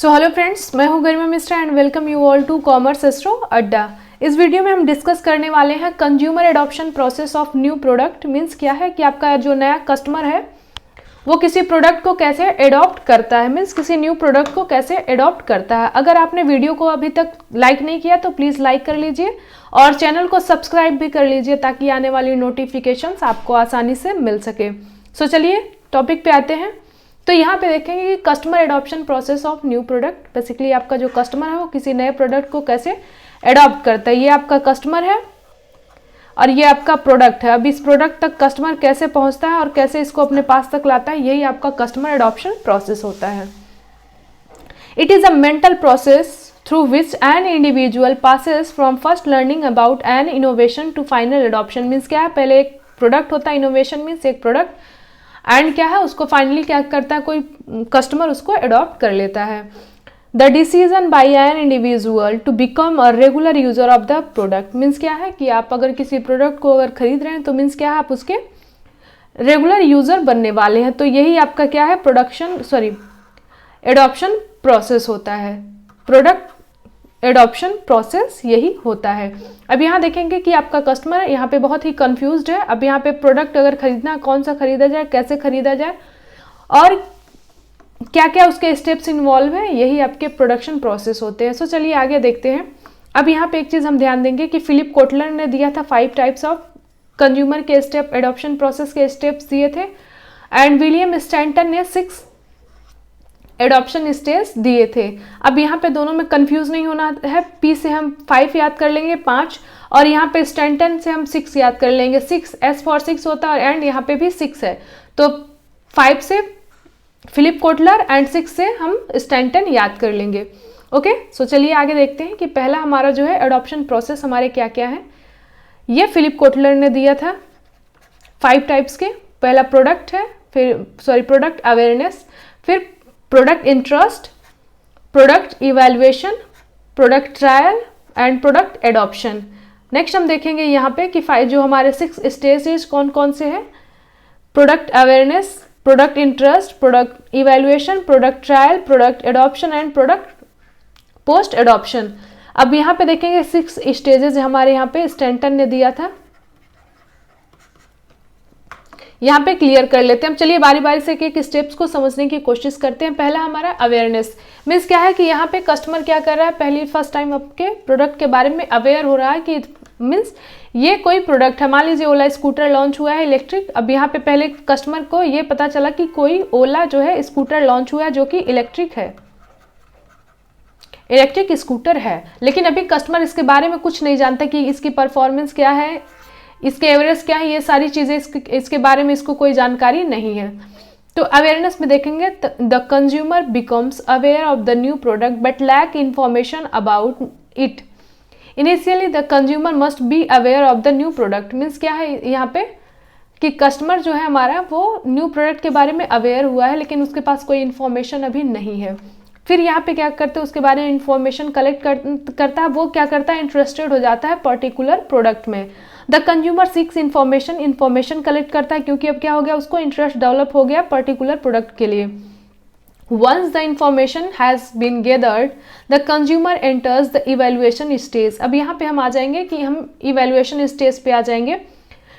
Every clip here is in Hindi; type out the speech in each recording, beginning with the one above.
सो हेलो फ्रेंड्स, मैं हूं Garima Mishra and welcome you all to commerce astro Adda. इस वीडियो में हम डिस्कस करने वाले हैं consumer adoption process of new product. Means क्या है कि आपका जो नया कस्टमर है वो किसी प्रोडक्ट को कैसे एडॉप्ट करता है, मींस किसी न्यू प्रोडक्ट को कैसे एडॉप्ट करता है। अगर आपने वीडियो को अभी तक लाइक नहीं किया तो प्लीज़ लाइक कर लीजिए और चैनल को सब्सक्राइब भी कर लीजिए ताकि आने वाली नोटिफिकेशंस आपको आसानी से मिल सके। सो चलिए टॉपिक पे आते हैं। तो यहाँ पे देखेंगे कि customer adoption process of new product, basically आपका जो कस्टमर है वो किसी नए प्रोडक्ट को कैसे एडॉप्ट करता है। ये आपका कस्टमर है और ये आपका प्रोडक्ट है। अब इस प्रोडक्ट तक कस्टमर कैसे पहुँचता है और कैसे इसको अपने पास तक लाता है, यही आपका कस्टमर एडॉप्शन प्रोसेस होता है। It is a mental process through which an individual passes from first learning about an innovation to final adoption। Means क्या है, पहले एक प्रोडक्ट होता है, इनोवेशन मीन्स एक प्रोडक्ट, एंड क्या है उसको फाइनली क्या करता है, कोई कस्टमर उसको अडॉप्ट कर लेता है। The decision by an individual to become a regular user of the product. Means क्या है कि आप अगर किसी प्रोडक्ट को अगर खरीद रहे हैं तो मीन्स क्या है आप उसके रेगुलर यूजर बनने वाले हैं। तो यही आपका क्या है, एडॉप्शन प्रोसेस होता है। प्रोडक्ट एडॉप्शन प्रोसेस यही होता है। अब यहाँ देखेंगे कि आपका कस्टमर यहाँ पे बहुत ही कंफ्यूज्ड है। अब यहाँ पे प्रोडक्ट अगर खरीदना, कौन सा खरीदा जाए, कैसे खरीदा जाए और क्या क्या उसके स्टेप्स इन्वॉल्व है, यही आपके प्रोडक्शन प्रोसेस होते हैं। सो चलिए आगे देखते हैं। अब यहाँ पे एक चीज़ हम ध्यान देंगे कि फिलिप कोटलर ने दिया था 5 टाइप्स ऑफ कंज्यूमर के स्टेप, एडॉप्शन प्रोसेस के स्टेप्स दिए थे, एंड विलियम स्टैंटन ने 6 एडॉप्शन स्टेज दिए थे। अब यहाँ पे दोनों में कंफ्यूज नहीं होना है। पी से हम 5 याद कर लेंगे, 5, और यहाँ पे स्टैंटन से हम 6 याद कर लेंगे। 6 एस फॉर 6 होता है एंड यहाँ पे भी 6 है, तो 5 से फिलिप कोटलर एंड 6 से हम स्टैंटन याद कर लेंगे। ओके, सो चलिए आगे देखते हैं कि पहला हमारा जो है एडॉप्शन प्रोसेस हमारे क्या क्या है। ये फिलिप कोटलर ने दिया था 5 टाइप्स के। पहला प्रोडक्ट है, फिर प्रोडक्ट अवेयरनेस, फिर product interest, product evaluation, product trial and product adoption. Next हम देखेंगे यहाँ पे कि जो हमारे 6 स्टेजेस कौन कौन से हैं। Product awareness, product interest, product evaluation, product trial, product adoption and product post adoption. अब यहाँ पे देखेंगे 6 स्टेजेस हमारे यहाँ पे स्टैंटन ने दिया था। यहाँ पे क्लियर कर लेते हैं हम। चलिए बारी बारी से एक स्टेप्स को समझने की कोशिश करते हैं। पहला हमारा अवेयरनेस, मीन्स क्या है कि यहाँ पे कस्टमर क्या कर रहा है, फर्स्ट टाइम आपके प्रोडक्ट के बारे में अवेयर हो रहा है कि मीन्स ये कोई प्रोडक्ट है। मान लीजिए ओला स्कूटर लॉन्च हुआ है इलेक्ट्रिक। अब यहाँ पे पहले कस्टमर को ये पता चला कि कोई ओला जो है स्कूटर लॉन्च हुआ है जो कि इलेक्ट्रिक है, इलेक्ट्रिक स्कूटर है, लेकिन अभी कस्टमर इसके बारे में कुछ नहीं जानता कि इसकी परफॉर्मेंस क्या है, इसके एवरेज क्या है, ये सारी चीज़ें इसके बारे में इसको कोई जानकारी नहीं है। तो अवेयरनेस में देखेंगे the consumer becomes aware of the new product but lack information about it. Initially the consumer must be aware of the new product. Means क्या है यहाँ पे कि कस्टमर जो है हमारा वो न्यू प्रोडक्ट के बारे में अवेयर हुआ है लेकिन उसके पास कोई इन्फॉर्मेशन अभी नहीं है। फिर यहाँ पे क्या करते हैं, उसके बारे में इंफॉर्मेशन कलेक्ट करता है, वो क्या करता है, इंटरेस्टेड हो जाता है पर्टिकुलर प्रोडक्ट में। The consumer seeks information collect करता है क्योंकि अब क्या हो गया, उसको इंटरेस्ट डेवलप हो गया पर्टिकुलर प्रोडक्ट के लिए। Once the information has been gathered the consumer enters the evaluation stage. अब यहाँ पे हम आ जाएंगे कि हम इवेल्युएशन स्टेज पे आ जाएंगे।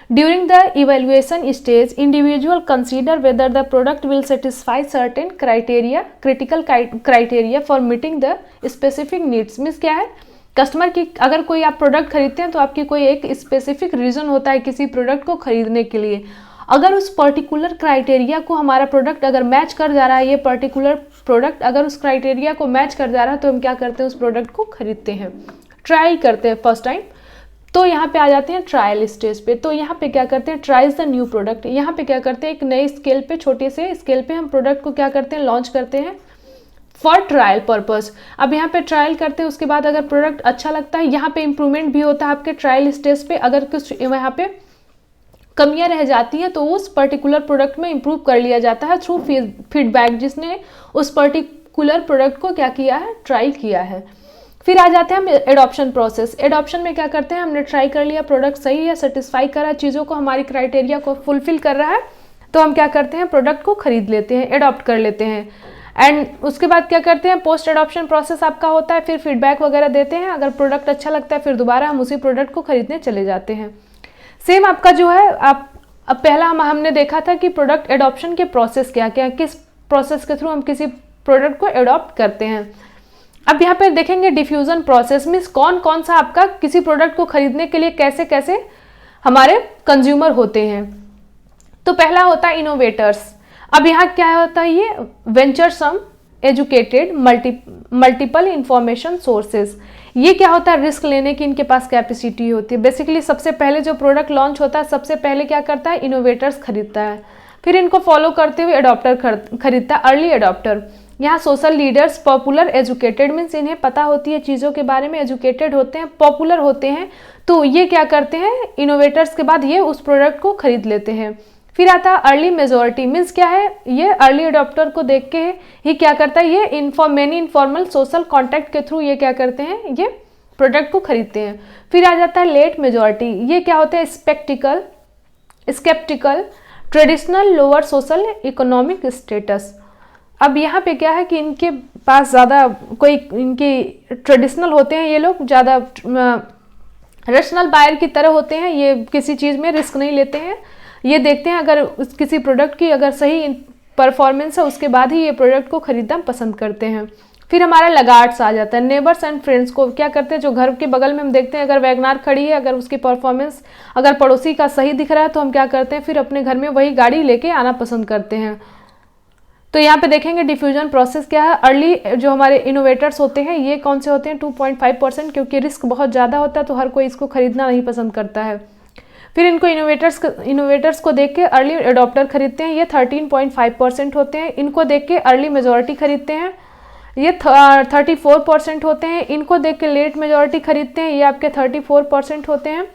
During the evaluation stage individual consider whether the product will satisfy certain criteria, critical criteria for meeting the specific needs. Means क्या है, कस्टमर की अगर कोई आप प्रोडक्ट खरीदते हैं तो आपकी कोई एक स्पेसिफिक रीज़न होता है किसी प्रोडक्ट को खरीदने के लिए। अगर उस पर्टिकुलर क्राइटेरिया को हमारा प्रोडक्ट अगर मैच कर जा रहा है, ये पर्टिकुलर प्रोडक्ट अगर उस क्राइटेरिया को मैच कर जा रहा है तो हम क्या करते हैं, उस प्रोडक्ट को खरीदते हैं, ट्राई करते हैं फर्स्ट टाइम। तो यहाँ पे आ जाते हैं ट्रायल स्टेज पे। तो यहाँ पे क्या करते हैं, ट्राइज द न्यू प्रोडक्ट। यहाँ पे क्या करते हैं, एक नए स्केल पे, छोटे से स्केल पे हम प्रोडक्ट को क्या करते हैं, लॉन्च करते हैं फॉर ट्रायल पर्पस। अब यहाँ पे ट्रायल करते हैं, उसके बाद अगर प्रोडक्ट अच्छा लगता है, यहाँ पे इंप्रूवमेंट भी होता है आपके ट्रायल स्टेज पे। अगर कुछ यहाँ पे कमियां रह जाती हैं तो उस पर्टिकुलर प्रोडक्ट में इंप्रूव कर लिया जाता है थ्रू फीडबैक, जिसने उस पर्टिकुलर प्रोडक्ट को क्या किया है, ट्राई किया है। फिर आ जाते हैं हम एडॉप्शन प्रोसेस। एडॉप्शन में क्या करते हैं, हमने ट्राई कर लिया, प्रोडक्ट सही है, सेटिस्फाई करा चीज़ों को, हमारी क्राइटेरिया को फुलफिल कर रहा है, तो हम क्या करते हैं, प्रोडक्ट को खरीद लेते हैं, एडॉप्ट कर लेते हैं। एंड उसके बाद क्या करते हैं, पोस्ट एडॉप्शन प्रोसेस आपका होता है, फिर फीडबैक वगैरह देते हैं, अगर प्रोडक्ट अच्छा लगता है फिर दोबारा हम उसी प्रोडक्ट को खरीदने चले जाते हैं। सेम आपका जो है, आप अब पहला हमने देखा था कि प्रोडक्ट एडॉप्शन के प्रोसेस क्या क्या, किस प्रोसेस के थ्रू हम किसी प्रोडक्ट को एडॉप्ट करते हैं। अब यहाँ पे देखेंगे डिफ्यूजन प्रोसेस मीन्स कौन कौन सा आपका किसी प्रोडक्ट को खरीदने के लिए कैसे कैसे हमारे कंज्यूमर होते हैं। तो पहला होता है इनोवेटर्स। अब यहाँ क्या होता है, ये वेंचर सम एजुकेटेड मल्टीपल इंफॉर्मेशन सोर्सेज। ये क्या होता है, रिस्क लेने की इनके पास कैपेसिटी होती है। बेसिकली सबसे पहले जो प्रोडक्ट लॉन्च होता है सबसे पहले क्या करता है, इनोवेटर्स खरीदता है, फिर इनको फॉलो करते हुए एडॉप्टर खरीदता है, अर्ली एडॉप्टर। यहाँ social leaders, popular educated means इन्हें पता होती है चीज़ों के बारे में, एजुकेटेड होते हैं, पॉपुलर होते हैं, तो ये क्या करते हैं, इनोवेटर्स के बाद ये उस प्रोडक्ट को खरीद लेते हैं। फिर आता है अर्ली मेजॉरिटी मीन्स क्या है, ये अर्ली अडॉप्टर को देख के ही क्या करता है, ये मेनी इनफॉर्मल सोशल कॉन्टैक्ट के थ्रू ये क्या करते हैं, ये प्रोडक्ट को खरीदते हैं। फिर आ जाता है लेट मेजॉरिटी। ये क्या होता है, sceptical traditional lower social economic status. अब यहाँ पे क्या है कि इनके पास ज़्यादा कोई इनकी ट्रेडिशनल होते हैं, ये लोग ज़्यादा रैशनल बायर की तरह होते हैं, ये किसी चीज़ में रिस्क नहीं लेते हैं, ये देखते हैं अगर किसी प्रोडक्ट की अगर सही परफॉर्मेंस है उसके बाद ही ये प्रोडक्ट को खरीदना पसंद करते हैं। फिर हमारा लगार्ड्स आ जाता है, नेबर्स एंड फ्रेंड्स को क्या करते हैं, जो घर के बगल में हम देखते हैं अगर वैगनार खड़ी है, अगर उसकी परफॉर्मेंस अगर पड़ोसी का सही दिख रहा है तो हम क्या करते हैं, फिर अपने घर में वही गाड़ी लेके आना पसंद करते हैं। तो यहाँ पे देखेंगे डिफ्यूजन प्रोसेस क्या है। अर्ली जो हमारे इनोवेटर्स होते हैं ये कौन से होते हैं, 2.5%, क्योंकि रिस्क बहुत ज़्यादा होता है तो हर कोई इसको खरीदना नहीं पसंद करता है। फिर इनको इनोवेटर्स को देख के अर्ली एडॉप्टर खरीदते हैं, ये 13.5% होते हैं। इनको देख के अर्ली मेजॉरिटी खरीदते हैं, ये 34% होते हैं। इनको देख के लेट मेजॉरिटी खरीदते हैं, ये आपके 34% होते हैं।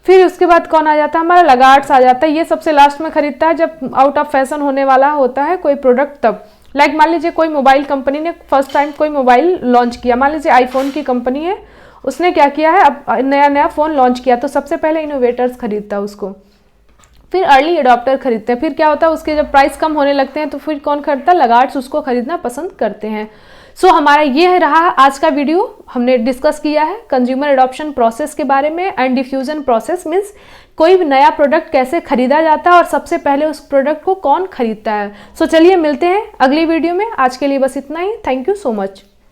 फिर उसके बाद कौन आ जाता है, हमारा लगार्ड्स आ जाता है, ये सबसे लास्ट में खरीदता है जब आउट ऑफ फैशन होने वाला होता है कोई प्रोडक्ट तब। लाइक मान लीजिए कोई मोबाइल कंपनी ने फर्स्ट टाइम कोई मोबाइल लॉन्च किया, मान लीजिए आईफोन की कंपनी है, उसने क्या किया है, अब नया फ़ोन लॉन्च किया तो सबसे पहले इनोवेटर्स खरीदता है उसको, फिर अर्ली एडॉप्टर खरीदते हैं। फिर क्या होता है, उसके जब प्राइस कम होने लगते हैं तो फिर कौन खरीदता है, लगार्ड्स उसको खरीदना पसंद करते हैं। सो हमारा ये रहा आज का वीडियो, हमने डिस्कस किया है कंज्यूमर एडॉप्शन प्रोसेस के बारे में एंड डिफ्यूजन प्रोसेस मीन्स कोई भी नया प्रोडक्ट कैसे खरीदा जाता है और सबसे पहले उस प्रोडक्ट को कौन खरीदता है। सो चलिए मिलते हैं अगली वीडियो में, आज के लिए बस इतना ही। Thank you so much.